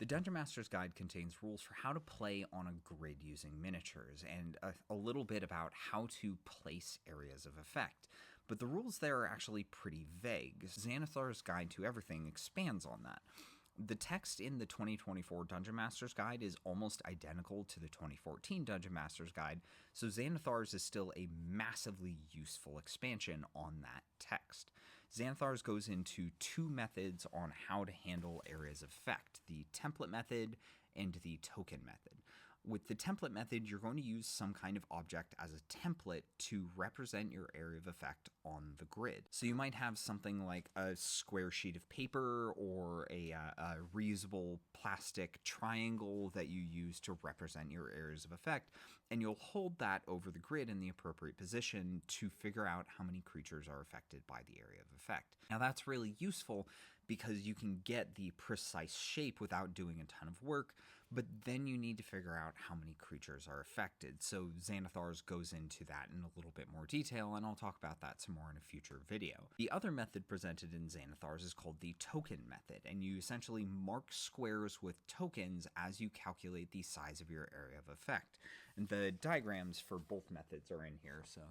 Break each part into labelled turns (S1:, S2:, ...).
S1: The Dungeon Master's Guide contains rules for how to play on a grid using miniatures and a little bit about how to place areas of effect. But the rules there are actually pretty vague. Xanathar's Guide to Everything expands on that. The text in the 2024 Dungeon Master's Guide is almost identical to the 2014 Dungeon Master's Guide, so Xanathar's is still a massively useful expansion on that text. Xanathar's goes into two methods on how to handle areas of effect, the template method and the token method. With the template method, you're going to use some kind of object as a template to represent your area of effect on the grid. So you might have something like a square sheet of paper or a reusable plastic triangle that you use to represent your areas of effect, and you'll hold that over the grid in the appropriate position to figure out how many creatures are affected by the area of effect. Now that's really useful because you can get the precise shape without doing a ton of work, but then you need to figure out how many creatures are affected. So Xanathar's goes into that in a little bit more detail, and I'll talk about that some more in a future video. The other method presented in Xanathar's is called the token method, and you essentially mark squares with tokens as you calculate the size of your area of effect. And the diagrams for both methods are in here, so,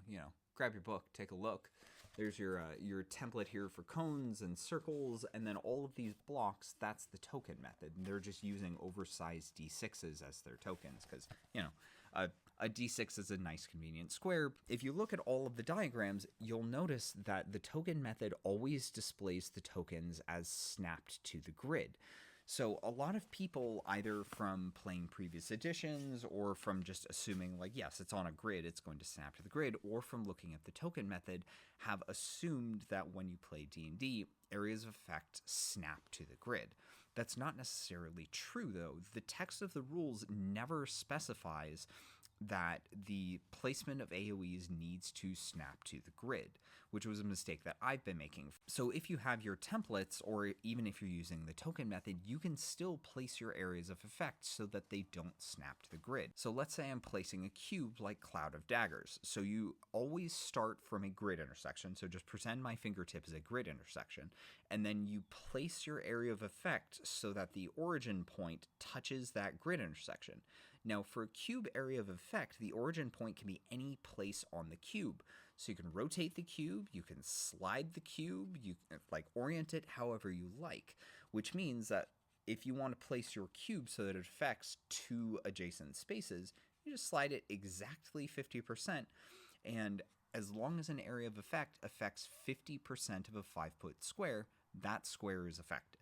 S1: grab your book, take a look. There's your template here for cones and circles, and then all of these blocks, that's the token method. And they're just using oversized D6s as their tokens because, a D6 is a nice convenient square. If you look at all of the diagrams, you'll notice that the token method always displays the tokens as snapped to the grid. So a lot of people, either from playing previous editions or from just assuming like, yes, it's on a grid, it's going to snap to the grid, or from looking at the token method, have assumed that when you play D&D, areas of effect snap to the grid. That's not necessarily true, though. The text of the rules never specifies that the placement of AoEs needs to snap to the grid, which was a mistake that I've been making. So if you have your templates, or even if you're using the token method, you can still place your areas of effect so that they don't snap to the grid. So let's say I'm placing a cube like Cloud of Daggers. So you always start from a grid intersection, so just pretend my fingertip is a grid intersection, and then you place your area of effect so that the origin point touches that grid intersection. Now, for a cube area of effect, the origin point can be any place on the cube. So you can rotate the cube, you can slide the cube, you can orient it however you like, which means that if you want to place your cube so that it affects two adjacent spaces, you just slide it exactly 50%, and as long as an area of effect affects 50% of a 5-foot square, that square is affected.